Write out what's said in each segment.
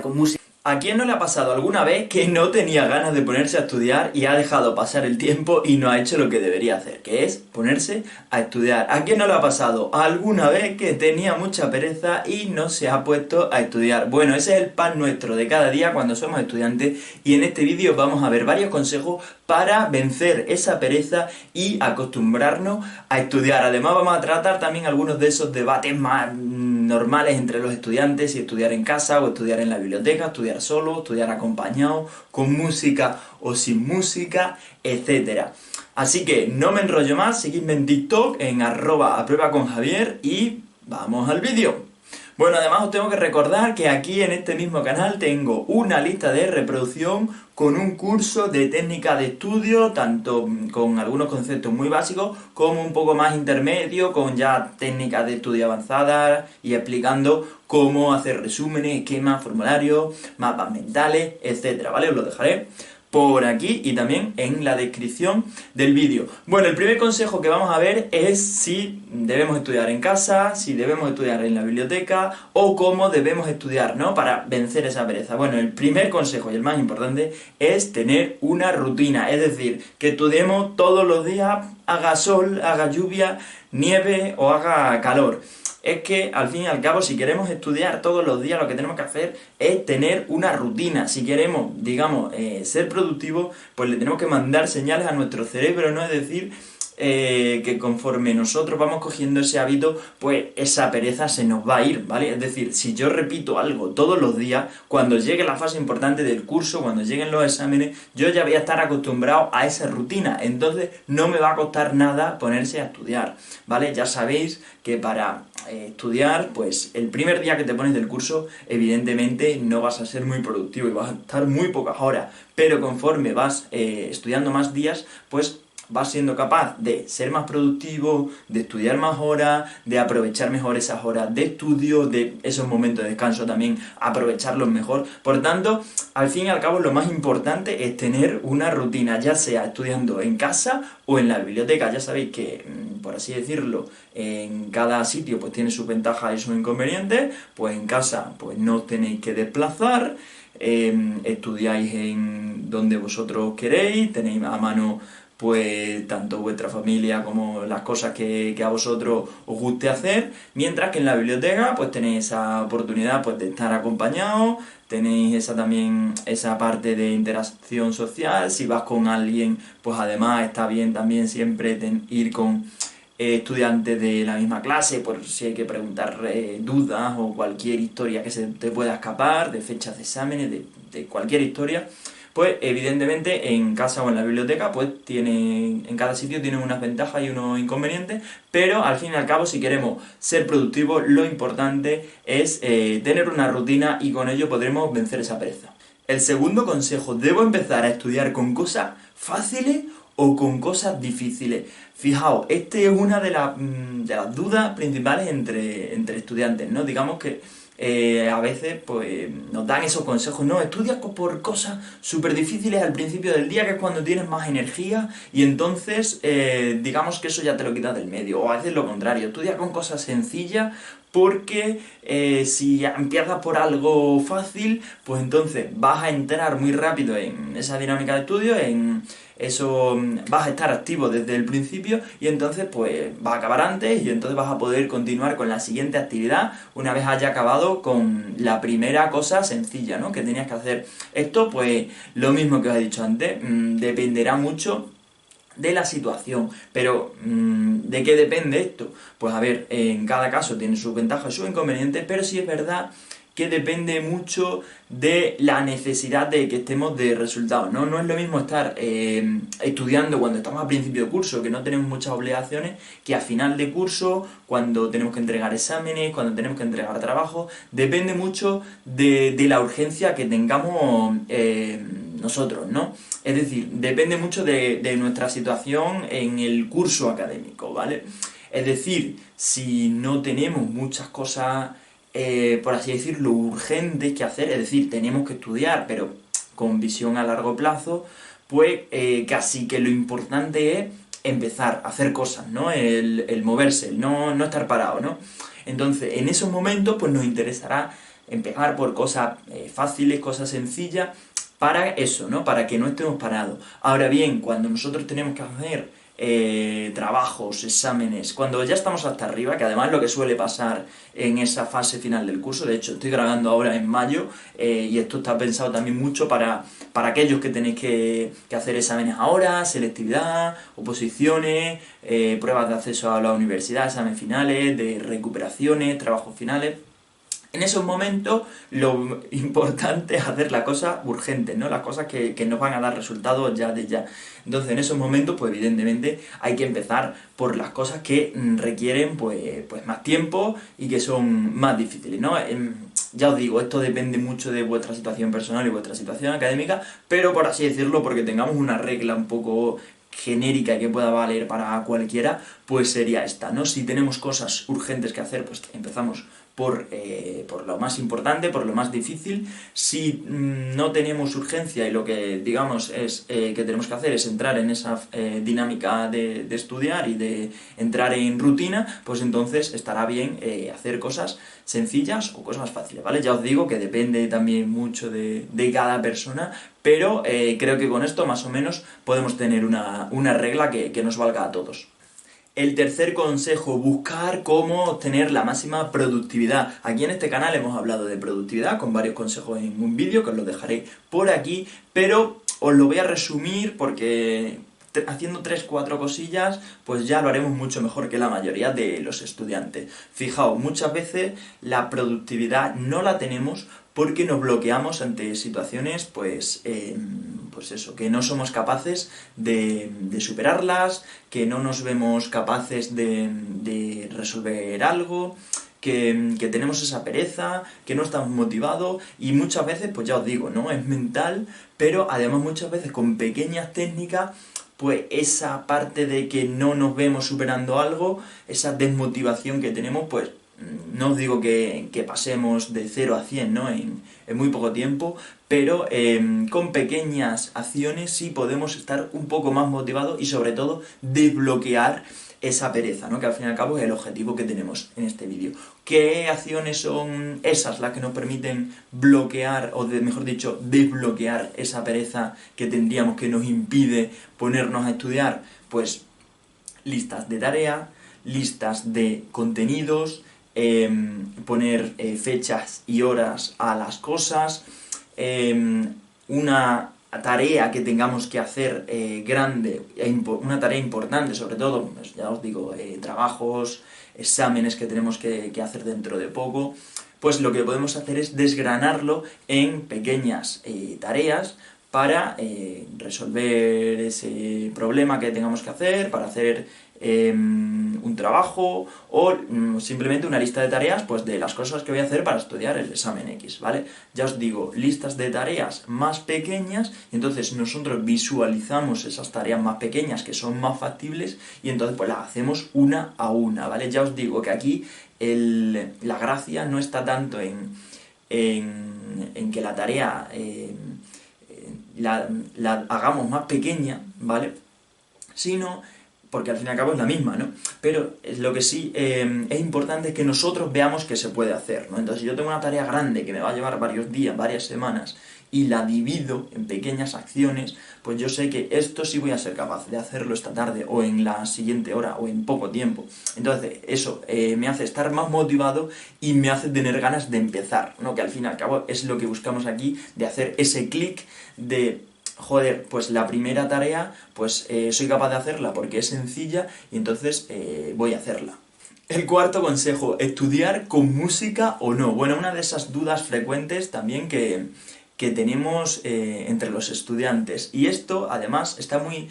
con música. ¿A quién no le ha pasado alguna vez que no tenía ganas de ponerse a estudiar y ha dejado pasar el tiempo y no ha hecho lo que debería hacer, que es ponerse a estudiar? ¿A quién no le ha pasado alguna vez que tenía mucha pereza y no se ha puesto a estudiar? Bueno, ese es el pan nuestro de cada día cuando somos estudiantes, y en este vídeo vamos a ver varios consejos para vencer esa pereza y acostumbrarnos a estudiar. Además vamos a tratar también algunos de esos debates más normales entre los estudiantes, si estudiar en casa o estudiar en la biblioteca, estudiar solo, estudiar acompañado, con música o sin música, etcétera. Así que no me enrollo más, seguidme en TikTok en @apruebaconjavier y vamos al vídeo. Bueno, además os tengo que recordar que aquí en este mismo canal tengo una lista de reproducción con un curso de técnica de estudio, tanto con algunos conceptos muy básicos como un poco más intermedio, con ya técnicas de estudio avanzadas y explicando cómo hacer resúmenes, esquemas, formularios, mapas mentales, etcétera, ¿vale? Os lo dejaré por aquí y también en la descripción del vídeo. Bueno, el primer consejo que vamos a ver es si debemos estudiar en casa, si debemos estudiar en la biblioteca o cómo debemos estudiar, ¿no? Para vencer esa pereza. Bueno, el primer consejo y el más importante es tener una rutina, es decir, que estudiemos todos los días, haga sol, haga lluvia, nieve o haga calor. Es que, al fin y al cabo, si queremos estudiar todos los días, lo que tenemos que hacer es tener una rutina. Si queremos, digamos, ser productivos, pues le tenemos que mandar señales a nuestro cerebro, ¿no? Es decir, que conforme nosotros vamos cogiendo ese hábito, pues esa pereza se nos va a ir, ¿vale? Es decir, si yo repito algo todos los días, cuando llegue la fase importante del curso, cuando lleguen los exámenes, yo ya voy a estar acostumbrado a esa rutina, entonces no me va a costar nada ponerse a estudiar, ¿vale? Ya sabéis que para estudiar, pues el primer día que te pones del curso, evidentemente no vas a ser muy productivo y vas a estar muy pocas horas, pero conforme vas estudiando más días, pues vas siendo capaz de ser más productivo, de estudiar más horas, de aprovechar mejor esas horas de estudio, de esos momentos de descanso también, aprovecharlos mejor. Por tanto, al fin y al cabo, lo más importante es tener una rutina, ya sea estudiando en casa o en la biblioteca. Ya sabéis que, por así decirlo, en cada sitio pues tiene sus ventajas y sus inconvenientes. Pues en casa pues no os tenéis que desplazar, estudiáis en donde vosotros queréis, tenéis a mano pues tanto vuestra familia como las cosas que a vosotros os guste hacer, mientras que en la biblioteca pues tenéis esa oportunidad pues de estar acompañados, tenéis esa parte de interacción social. Si vas con alguien, pues además está bien también siempre ir con estudiantes de la misma clase, por si hay que preguntar dudas o cualquier historia que se te pueda escapar, de fechas de exámenes, de cualquier historia. Pues evidentemente en casa o en la biblioteca pues en cada sitio tienen unas ventajas y unos inconvenientes, pero al fin y al cabo, si queremos ser productivos, lo importante es tener una rutina, y con ello podremos vencer esa pereza. El segundo consejo: ¿debo empezar a estudiar con cosas fáciles o con cosas difíciles? Fijaos, este es una de las dudas principales entre estudiantes, ¿no? Digamos que a veces pues nos dan esos consejos: no, estudia por cosas súper difíciles al principio del día, que es cuando tienes más energía, y entonces digamos que eso ya te lo quitas del medio. O a veces lo contrario, estudia con cosas sencillas, porque si empiezas por algo fácil, pues entonces vas a entrar muy rápido en esa dinámica de estudio, en eso, vas a estar activo desde el principio, y entonces pues vas a acabar antes, y entonces vas a poder continuar con la siguiente actividad una vez haya acabado con la primera cosa sencilla, ¿no?, que tenías que hacer. Esto pues lo mismo que os he dicho antes, dependerá mucho de la situación. Pero ¿de qué depende esto? Pues a ver, en cada caso tiene sus ventajas y sus inconvenientes, pero sí es verdad que depende mucho de la necesidad de que estemos de resultados, ¿no? No es lo mismo estar estudiando cuando estamos a principio de curso, que no tenemos muchas obligaciones, que a final de curso, cuando tenemos que entregar exámenes, cuando tenemos que entregar trabajo. Depende mucho de la urgencia que tengamos nosotros, ¿no? Es decir, depende mucho de nuestra situación en el curso académico, ¿vale? Es decir, si no tenemos muchas cosas, por así decirlo, urgentes que hacer, es decir, tenemos que estudiar, pero con visión a largo plazo, pues casi que lo importante es empezar a hacer cosas, ¿no? El moverse, el no estar parado, ¿no? Entonces, en esos momentos, pues nos interesará empezar por cosas fáciles, cosas sencillas, para eso, ¿no? Para que no estemos parados. Ahora bien, cuando nosotros tenemos que hacer trabajos, exámenes, cuando ya estamos hasta arriba, que además es lo que suele pasar en esa fase final del curso, de hecho estoy grabando ahora en mayo, y esto está pensado también mucho para aquellos que tenéis que hacer exámenes ahora, selectividad, oposiciones, pruebas de acceso a la universidad, exámenes finales, de recuperaciones, trabajos finales. En esos momentos lo importante es hacer las cosas urgentes, ¿no? Las cosas que nos van a dar resultados ya de ya. Entonces en esos momentos, pues evidentemente hay que empezar por las cosas que requieren pues más tiempo y que son más difíciles, ¿no? Ya os digo, esto depende mucho de vuestra situación personal y vuestra situación académica, pero por así decirlo, porque tengamos una regla un poco genérica que pueda valer para cualquiera, pues sería esta, ¿no? Si tenemos cosas urgentes que hacer, pues empezamos por lo más importante, por lo más difícil. Si no tenemos urgencia y lo que digamos es que tenemos que hacer es entrar en esa dinámica de estudiar y de entrar en rutina, pues entonces estará bien hacer cosas sencillas o cosas fáciles, ¿vale? Ya os digo que depende también mucho de cada persona, pero creo que con esto más o menos podemos tener una regla que nos valga a todos. El tercer consejo, buscar cómo obtener la máxima productividad. Aquí en este canal hemos hablado de productividad con varios consejos en un vídeo que os lo dejaré por aquí, pero os lo voy a resumir porque haciendo 3-4 cosillas, pues ya lo haremos mucho mejor que la mayoría de los estudiantes. Fijaos, muchas veces la productividad no la tenemos porque nos bloqueamos ante situaciones, pues eso, que no somos capaces de superarlas, que no nos vemos capaces de resolver algo, que tenemos esa pereza, que no estamos motivados y muchas veces, pues ya os digo, ¿no? Es mental, pero además muchas veces con pequeñas técnicas, pues esa parte de que no nos vemos superando algo, esa desmotivación que tenemos, pues no os digo que pasemos de 0 a 100, ¿no? En muy poco tiempo, pero con pequeñas acciones sí podemos estar un poco más motivados y sobre todo desbloquear esa pereza, ¿no? Que al fin y al cabo es el objetivo que tenemos en este vídeo. ¿Qué acciones son esas las que nos permiten bloquear, o mejor dicho, desbloquear esa pereza que tendríamos, que nos impide ponernos a estudiar? Pues listas de tarea, listas de contenidos, poner fechas y horas a las cosas, una tarea que tengamos que hacer grande, una tarea importante sobre todo, pues ya os digo, trabajos, exámenes que tenemos que hacer dentro de poco, pues lo que podemos hacer es desgranarlo en pequeñas tareas para resolver ese problema que tengamos que hacer, para hacer un trabajo o simplemente una lista de tareas pues de las cosas que voy a hacer para estudiar el examen X, ¿vale? Ya os digo, listas de tareas más pequeñas y entonces nosotros visualizamos esas tareas más pequeñas que son más factibles y entonces pues las hacemos una a una, ¿vale? Ya os digo que aquí la gracia no está tanto en que la tarea la hagamos más pequeña, ¿vale? Sino porque al fin y al cabo es la misma, ¿no? Pero lo que sí es importante es que nosotros veamos que se puede hacer, ¿no? Entonces, si yo tengo una tarea grande que me va a llevar varios días, varias semanas, y la divido en pequeñas acciones, pues yo sé que esto sí voy a ser capaz de hacerlo esta tarde, o en la siguiente hora, o en poco tiempo. Entonces, eso me hace estar más motivado y me hace tener ganas de empezar, ¿no? Que al fin y al cabo es lo que buscamos aquí, de hacer ese clic de joder, pues la primera tarea, pues soy capaz de hacerla porque es sencilla y entonces voy a hacerla. El cuarto consejo, ¿estudiar con música o no? Bueno, una de esas dudas frecuentes también que tenemos entre los estudiantes. Y esto, además, está muy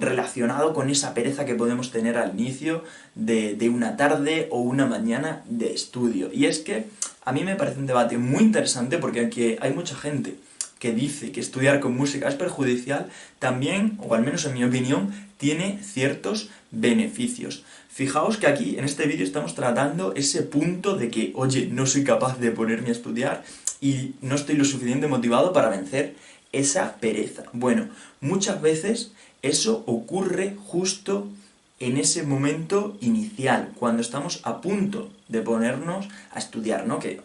relacionado con esa pereza que podemos tener al inicio de una tarde o una mañana de estudio. Y es que a mí me parece un debate muy interesante porque aquí hay mucha gente que dice que estudiar con música es perjudicial, también, o al menos en mi opinión, tiene ciertos beneficios. Fijaos que aquí, en este vídeo, estamos tratando ese punto de que, oye, no soy capaz de ponerme a estudiar y no estoy lo suficiente motivado para vencer esa pereza. Bueno, muchas veces eso ocurre justo en ese momento inicial, cuando estamos a punto de ponernos a estudiar, ¿no? Que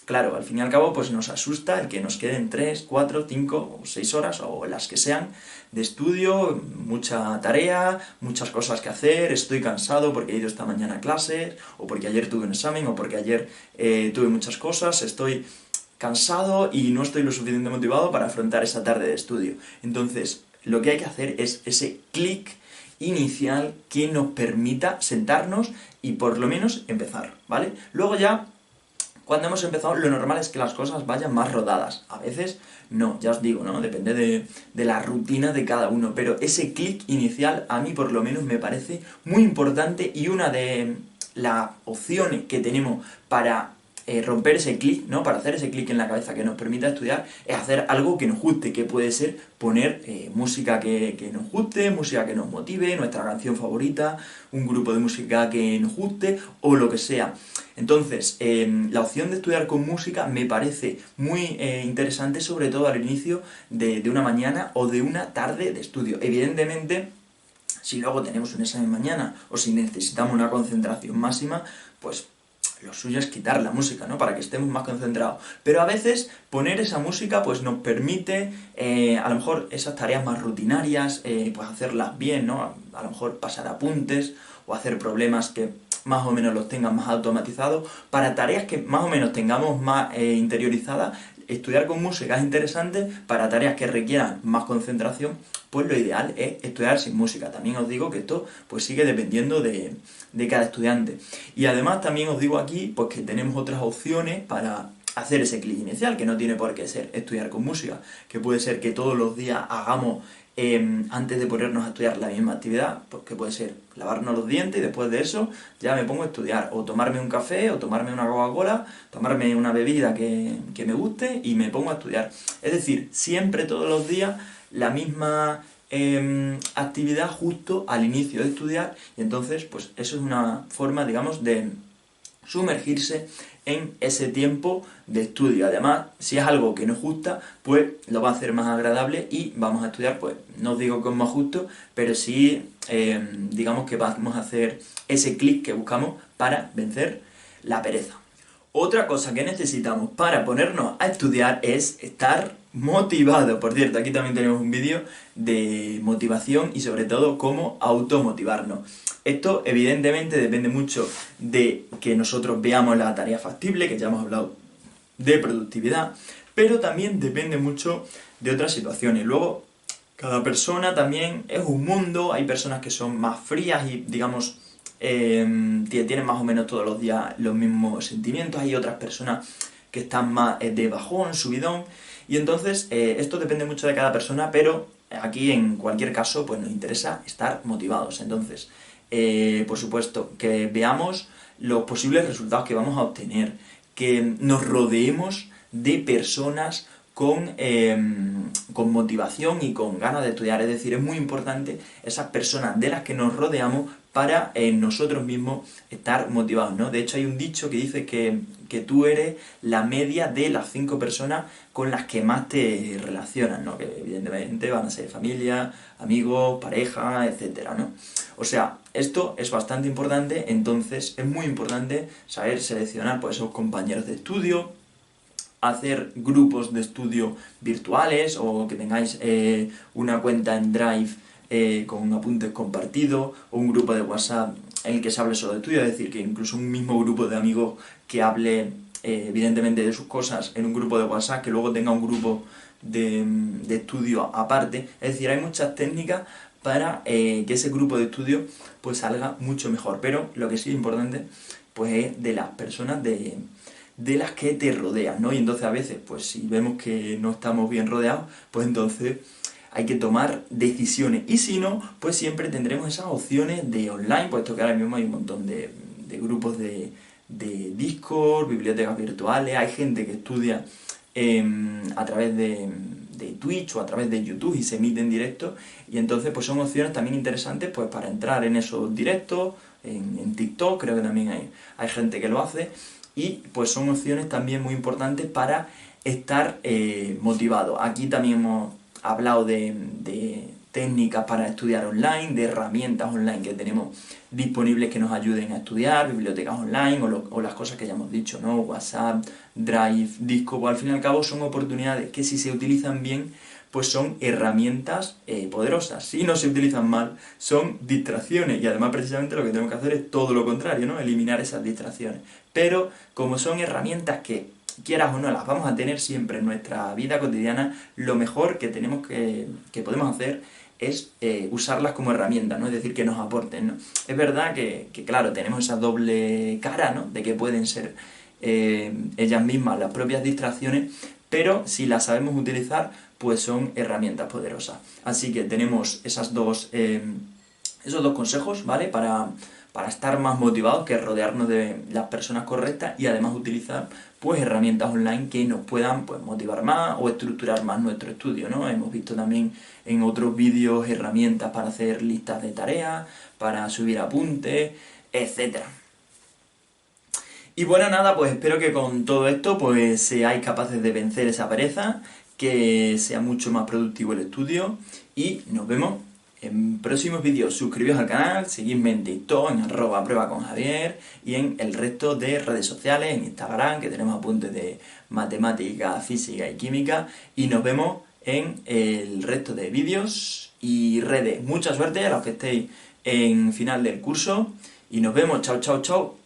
claro, al fin y al cabo pues nos asusta el que nos queden 3, 4, 5 o 6 horas o las que sean de estudio, mucha tarea, muchas cosas que hacer, estoy cansado porque he ido esta mañana a clases, o porque ayer tuve un examen, o porque ayer tuve muchas cosas, estoy cansado y no estoy lo suficientemente motivado para afrontar esa tarde de estudio. Entonces, lo que hay que hacer es ese clic inicial que nos permita sentarnos y por lo menos empezar, ¿vale? Luego ya, cuando hemos empezado, lo normal es que las cosas vayan más rodadas. A veces no, ya os digo, ¿no? Depende de la rutina de cada uno, pero ese clic inicial a mí por lo menos me parece muy importante, y una de las opciones que tenemos para romper ese clic, ¿no? Para hacer ese clic en la cabeza que nos permita estudiar, es hacer algo que nos guste, que puede ser poner música que nos guste, música que nos motive, nuestra canción favorita, un grupo de música que nos guste, o lo que sea. Entonces, la opción de estudiar con música me parece muy interesante, sobre todo al inicio de una mañana o de una tarde de estudio. Evidentemente, si luego tenemos un examen mañana o si necesitamos una concentración máxima, pues lo suyo es quitar la música, ¿no? Para que estemos más concentrados. Pero a veces poner esa música pues nos permite, a lo mejor esas tareas más rutinarias, pues hacerlas bien, ¿no? A lo mejor pasar apuntes o hacer problemas que más o menos los tengan más automatizados. Para tareas que más o menos tengamos más interiorizadas, estudiar con música es interesante. Para tareas que requieran más concentración, pues lo ideal es estudiar sin música. También os digo que esto pues sigue dependiendo de cada estudiante. Y además también os digo aquí pues que tenemos otras opciones para hacer ese clic inicial, que no tiene por qué ser estudiar con música, que puede ser que todos los días hagamos, antes de ponernos a estudiar, la misma actividad, pues que puede ser lavarnos los dientes y después de eso ya me pongo a estudiar, o tomarme un café, o tomarme una Coca-Cola, tomarme una bebida que me guste y me pongo a estudiar. Es decir, siempre todos los días la misma actividad justo al inicio de estudiar, y entonces pues eso es una forma, digamos, de sumergirse en ese tiempo de estudio. Además, si es algo que nos gusta, pues lo va a hacer más agradable y vamos a estudiar, pues no os digo que es más justo, pero sí, digamos que vamos a hacer ese clic que buscamos para vencer la pereza. Otra cosa que necesitamos para ponernos a estudiar es estar motivado. Por cierto, aquí también tenemos un vídeo de motivación y sobre todo cómo automotivarnos. Esto evidentemente depende mucho de que nosotros veamos la tarea factible, que ya hemos hablado de productividad, pero también depende mucho de otras situaciones. Luego, cada persona también es un mundo, hay personas que son más frías y, digamos, tienen más o menos todos los días los mismos sentimientos, hay otras personas que están más de bajón, subidón, y entonces esto depende mucho de cada persona, pero aquí en cualquier caso pues nos interesa estar motivados. Entonces, por supuesto, que veamos los posibles resultados que vamos a obtener, que nos rodeemos de personas con motivación y con ganas de estudiar. Es decir, es muy importante esas personas de las que nos rodeamos para nosotros mismos estar motivados, ¿no? De hecho, hay un dicho que dice que tú eres la media de las 5 personas con las que más te relacionas, ¿no? Que evidentemente van a ser familia, amigos, pareja, etcétera, ¿no? O sea, esto es bastante importante. Entonces es muy importante saber seleccionar pues esos compañeros de estudio, hacer grupos de estudio virtuales, o que tengáis una cuenta en Drive con apuntes compartidos, o un grupo de WhatsApp en el que se hable solo de estudio. Es decir, que incluso un mismo grupo de amigos que hable evidentemente de sus cosas en un grupo de WhatsApp, que luego tenga un grupo de estudio aparte. Es decir, hay muchas técnicas para que ese grupo de estudio pues salga mucho mejor. Pero lo que sí es importante pues es de las personas de las que te rodean, ¿no? Y entonces a veces, pues si vemos que no estamos bien rodeados, pues entonces hay que tomar decisiones. Y si no, pues siempre tendremos esas opciones de online, puesto que ahora mismo hay un montón de grupos de Discord, bibliotecas virtuales, hay gente que estudia a través de Twitch o a través de YouTube y se emite en directo, y entonces pues son opciones también interesantes pues para entrar en esos directos, en TikTok creo que también hay gente que lo hace, y pues son opciones también muy importantes para estar motivado. Aquí también hemos hablado de técnicas para estudiar online, de herramientas online que tenemos disponibles que nos ayuden a estudiar, bibliotecas online o las cosas que ya hemos dicho, ¿no? WhatsApp, Drive, Disco, pues al fin y al cabo son oportunidades que si se utilizan bien, pues son herramientas poderosas. Si no se utilizan mal, son distracciones. Y además precisamente lo que tenemos que hacer es todo lo contrario, ¿no? Eliminar esas distracciones. Pero como son herramientas que, quieras o no, las vamos a tener siempre en nuestra vida cotidiana, lo mejor que tenemos que podemos hacer es usarlas como herramientas, ¿no? Es decir, que nos aporten, ¿no? Es verdad que claro, tenemos esa doble cara, ¿no? De que pueden ser ellas mismas las propias distracciones, pero si las sabemos utilizar, pues son herramientas poderosas. Así que tenemos esos dos consejos, ¿vale? Para estar más motivados, que rodearnos de las personas correctas y además utilizar pues herramientas online que nos puedan pues motivar más o estructurar más nuestro estudio, ¿no? Hemos visto también en otros vídeos herramientas para hacer listas de tareas, para subir apuntes, etcétera. Y bueno, nada, pues espero que con todo esto pues seáis capaces de vencer esa pereza, que sea mucho más productivo el estudio y nos vemos en próximos vídeos. Suscribíos al canal, seguidme en TikTok, en @pruebaconjavier y en el resto de redes sociales, en Instagram, que tenemos apuntes de matemática, física y química. Y nos vemos en el resto de vídeos y redes. Mucha suerte a los que estéis en final del curso y nos vemos. Chao, chao, chao.